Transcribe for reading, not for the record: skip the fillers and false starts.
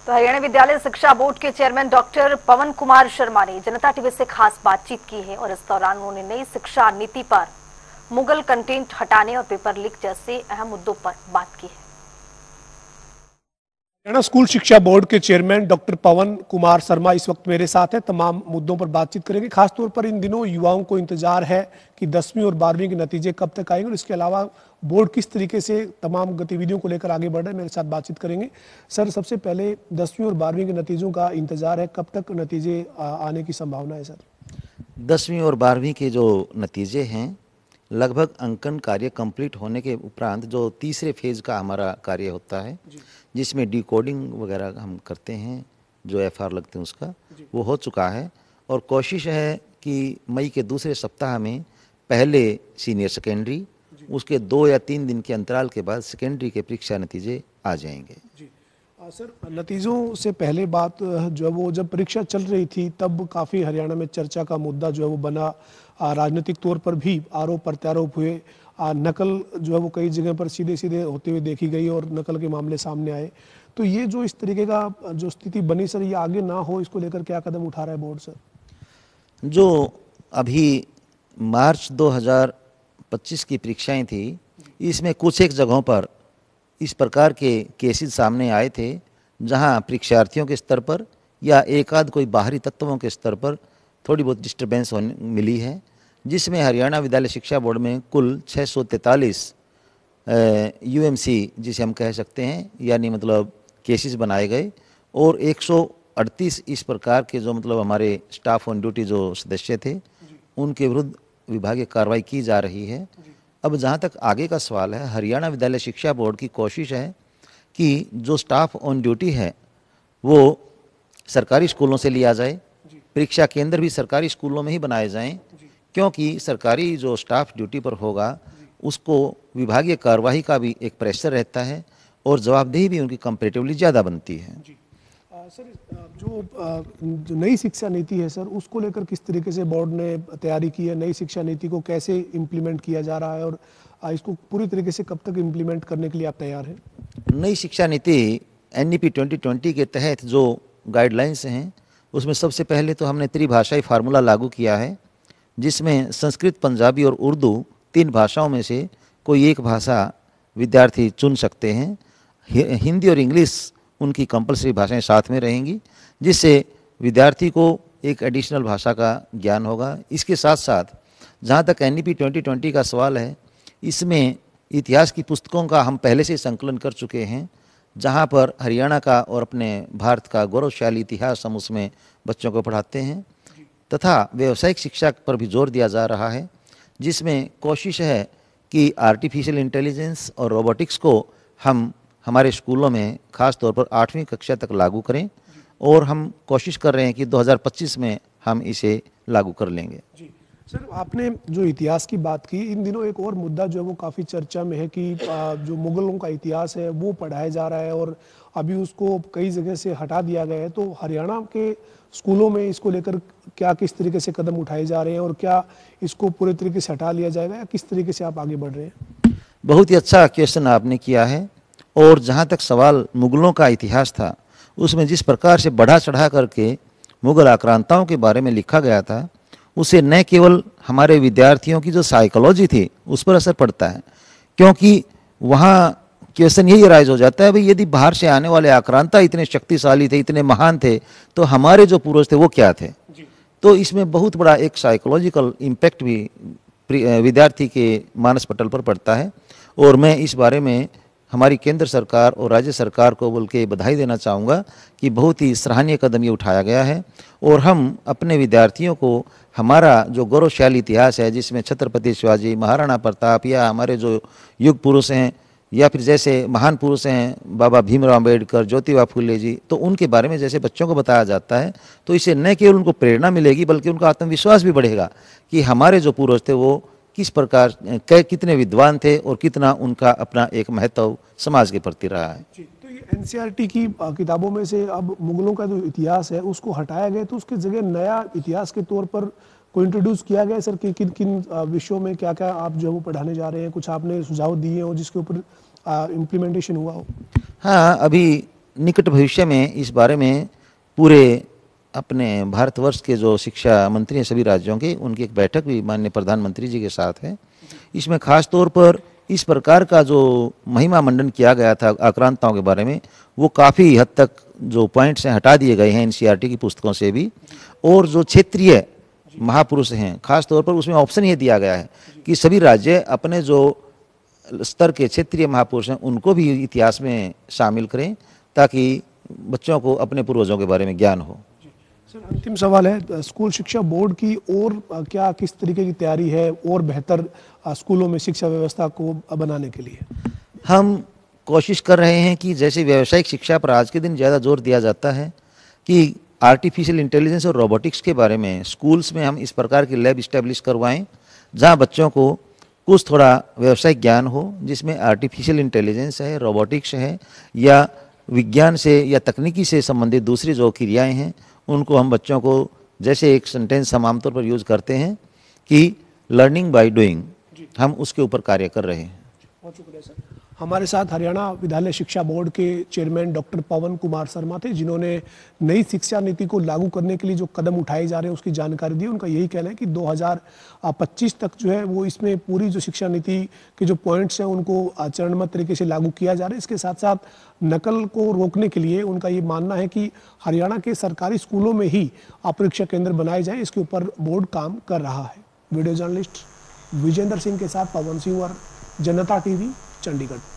तो हरियाणा विद्यालय शिक्षा बोर्ड के चेयरमैन डॉक्टर पवन कुमार शर्मा ने जनता टीवी से खास बातचीत की है और इस दौरान उन्होंने नई शिक्षा नीति पर मुगल कंटेंट हटाने और पेपर लीक जैसे अहम मुद्दों पर बात की है। हरियाणा स्कूल शिक्षा बोर्ड के चेयरमैन डॉक्टर पवन कुमार शर्मा इस वक्त मेरे साथ हैं। तमाम मुद्दों पर बातचीत करेंगे। खासतौर पर इन दिनों युवाओं को इंतजार है कि 10वीं और 12वीं के नतीजे कब तक आएंगे और इसके अलावा बोर्ड किस तरीके से तमाम गतिविधियों को लेकर आगे बढ़ रहे हैं। मेरे साथ बातचीत करेंगे। सर, सबसे पहले 10वीं और 12वीं के नतीजों का इंतजार है, कब तक नतीजे आने की संभावना है सर? 10वीं और 12वीं के जो नतीजे हैं, लगभग अंकन कार्य कंप्लीट होने के उपरांत जो तीसरे फेज का हमारा कार्य होता है, जिसमें डिकोडिंग वगैरह हम करते हैं, जो एफआर लगते हैं उसका, वो हो चुका है। और कोशिश है कि मई के दूसरे सप्ताह में पहले सीनियर सेकेंडरी, उसके 2 या 3 दिन के अंतराल के बाद सेकेंडरी के परीक्षा नतीजे आ जाएंगे। सर, नतीजों से पहले बात जो है वो जब परीक्षा चल रही थी तब काफ़ी हरियाणा में चर्चा का मुद्दा जो है वो बना। राजनीतिक तौर पर भी आरोप प्रत्यारोप हुए। नकल जो है वो कई जगह पर सीधे सीधे होते हुए देखी गई और नकल के मामले सामने आए। तो ये जो इस तरीके का जो स्थिति बनी सर, ये आगे ना हो, इसको लेकर क्या कदम उठा रहा है बोर्ड सर? जो अभी मार्च 2025 की परीक्षाएं थी, इसमें कुछ एक जगहों पर इस प्रकार के केसेस सामने आए थे जहां परीक्षार्थियों के स्तर पर या एक आध कोई बाहरी तत्वों के स्तर पर थोड़ी बहुत डिस्टर्बेंस होने मिली है, जिसमें हरियाणा विद्यालय शिक्षा बोर्ड में कुल 643 यूएमसी जिसे हम कह सकते हैं, यानी मतलब केसेस बनाए गए और 138 इस प्रकार के जो मतलब हमारे स्टाफ ऑन ड्यूटी जो सदस्य थे उनके विरुद्ध विभागीय कार्रवाई की जा रही है। अब जहाँ तक आगे का सवाल है, हरियाणा विद्यालय शिक्षा बोर्ड की कोशिश है कि जो स्टाफ ऑन ड्यूटी है वो सरकारी स्कूलों से लिया जाए, परीक्षा केंद्र भी सरकारी स्कूलों में ही बनाए जाएं, क्योंकि सरकारी जो स्टाफ ड्यूटी पर होगा उसको विभागीय कार्यवाही का भी एक प्रेशर रहता है और जवाबदेही भी उनकी कंपैरेटिवली ज़्यादा बनती है। सर, जो नई शिक्षा नीति है सर, उसको लेकर किस तरीके से बोर्ड ने तैयारी की है? नई शिक्षा नीति को कैसे इम्प्लीमेंट किया जा रहा है और इसको पूरी तरीके से कब तक इम्प्लीमेंट करने के लिए आप तैयार हैं? नई शिक्षा नीति NEP 2020 के तहत जो गाइडलाइंस हैं उसमें सबसे पहले तो हमने त्रिभाषाई फार्मूला लागू किया है, जिसमें संस्कृत, पंजाबी और उर्दू 3 भाषाओं में से कोई एक भाषा विद्यार्थी चुन सकते हैं। हिंदी और इंग्लिश उनकी कंपलसरी भाषाएं साथ में रहेंगी, जिससे विद्यार्थी को एक एडिशनल भाषा का ज्ञान होगा। इसके साथ साथ जहाँ तक NEP 2020 का सवाल है, इसमें इतिहास की पुस्तकों का हम पहले से संकलन कर चुके हैं, जहाँ पर हरियाणा का और अपने भारत का गौरवशाली इतिहास हम उसमें बच्चों को पढ़ाते हैं। तथा व्यावसायिक शिक्षा पर भी जोर दिया जा रहा है, जिसमें कोशिश है कि आर्टिफिशियल इंटेलिजेंस और रोबोटिक्स को हम हमारे स्कूलों में खास तौर पर 8वीं कक्षा तक लागू करें और हम कोशिश कर रहे हैं कि 2025 में हम इसे लागू कर लेंगे। सर, आपने जो इतिहास की बात की, इन दिनों एक और मुद्दा जो है वो काफ़ी चर्चा में है कि जो मुगलों का इतिहास है वो पढ़ाया जा रहा है और अभी उसको कई जगह से हटा दिया गया है। तो हरियाणा के स्कूलों में इसको लेकर क्या किस तरीके से कदम उठाए जा रहे हैं और क्या इसको पूरे तरीके से हटा लिया जाएगा या किस तरीके से आप आगे बढ़ रहे हैं? बहुत ही अच्छा क्वेश्चन आपने किया है। और जहाँ तक सवाल मुगलों का इतिहास था, उसमें जिस प्रकार से बढ़ा चढ़ा करके मुगल आक्रांताओं के बारे में लिखा गया था, उससे न केवल हमारे विद्यार्थियों की जो साइकोलॉजी थी उस पर असर पड़ता है, क्योंकि वहाँ क्वेश्चन यही राइज हो जाता है, भाई यदि बाहर से आने वाले आक्रांता इतने शक्तिशाली थे, इतने महान थे, तो हमारे जो पूर्वज थे वो क्या थे? तो इसमें बहुत बड़ा एक साइकोलॉजिकल इम्पैक्ट भी विद्यार्थी के मानस पटल पर पड़ता है। और मैं इस बारे में हमारी केंद्र सरकार और राज्य सरकार को बोल के बधाई देना चाहूँगा कि बहुत ही सराहनीय कदम ये उठाया गया है और हम अपने विद्यार्थियों को हमारा जो गौरवशाली इतिहास है, जिसमें छत्रपति शिवाजी, महाराणा प्रताप या हमारे जो युग पुरुष हैं या फिर जैसे महान पुरुष हैं बाबा भीमराव अम्बेडकर, ज्योतिबा फुले जी, तो उनके बारे में जैसे बच्चों को बताया जाता है, तो इससे न केवल उनको प्रेरणा मिलेगी बल्कि उनका आत्मविश्वास भी बढ़ेगा कि हमारे जो पूर्वज थे वो किस प्रकार कितने विद्वान थे और कितना उनका अपना एक महत्व समाज के प्रति रहा है। तो ये NCERT की किताबों में से अब मुगलों का जो इतिहास है उसको हटाया गया, तो उसकी जगह नया इतिहास के तौर पर को इंट्रोड्यूस किया गया सर? कि किन किन विषयों में क्या क्या आप जो है वो पढ़ाने जा रहे हैं? कुछ आपने सुझाव दिए हो जिसके ऊपर इम्प्लीमेंटेशन हुआ हो? हाँ, अभी निकट भविष्य में इस बारे में पूरे अपने भारतवर्ष के जो शिक्षा मंत्री हैं सभी राज्यों के, उनकी एक बैठक भी माननीय प्रधानमंत्री जी के साथ है। इसमें खास तौर पर इस प्रकार का जो महिमा मंडन किया गया था आक्रांताओं के बारे में, वो काफ़ी हद तक जो पॉइंट्स हैं हटा दिए गए हैं एनसीईआरटी की पुस्तकों से भी। और जो क्षेत्रीय महापुरुष हैं खास तौर पर उसमें ऑप्शन ये दिया गया है कि सभी राज्य अपने जो स्तर के क्षेत्रीय महापुरुष हैं उनको भी इतिहास में शामिल करें, ताकि बच्चों को अपने पूर्वजों के बारे में ज्ञान हो। सर, अंतिम सवाल है, स्कूल शिक्षा बोर्ड की और क्या किस तरीके की तैयारी है और बेहतर स्कूलों में शिक्षा व्यवस्था को बनाने के लिए? हम कोशिश कर रहे हैं कि जैसे व्यावसायिक शिक्षा पर आज के दिन ज़्यादा जोर दिया जाता है कि आर्टिफिशियल इंटेलिजेंस और रोबोटिक्स के बारे में स्कूल्स में हम इस प्रकार की लैब इस्टेब्लिश करवाएं, जहां बच्चों को कुछ थोड़ा व्यावसायिक ज्ञान हो, जिसमें आर्टिफिशियल इंटेलिजेंस है, रोबोटिक्स है, या विज्ञान से या तकनीकी से संबंधित दूसरी जो क्रियाएं हैं उनको हम बच्चों को, जैसे एक सेंटेंस हम आमतौर पर यूज़ करते हैं कि लर्निंग बाय डूइंग, हम उसके ऊपर कार्य कर रहे हैं। बहुत शुक्रिया सर। हमारे साथ हरियाणा विद्यालय शिक्षा बोर्ड के चेयरमैन डॉक्टर पवन कुमार शर्मा थे, जिन्होंने नई शिक्षा नीति को लागू करने के लिए जो कदम उठाए जा रहे हैं उसकी जानकारी दी। उनका यही कहना है कि 2025 तक जो है वो इसमें पूरी जो शिक्षा नीति के जो पॉइंट्स हैं उनको चरणबद्ध तरीके से लागू किया जा रहा है। इसके साथ साथ नकल को रोकने के लिए उनका ये मानना है कि हरियाणा के सरकारी स्कूलों में ही परीक्षा केंद्र बनाए जाए, इसके ऊपर बोर्ड काम कर रहा है। वीडियो जर्नलिस्ट विजेंद्र सिंह के साथ पवन सिंह और जनता टीवी, चंडीगढ़।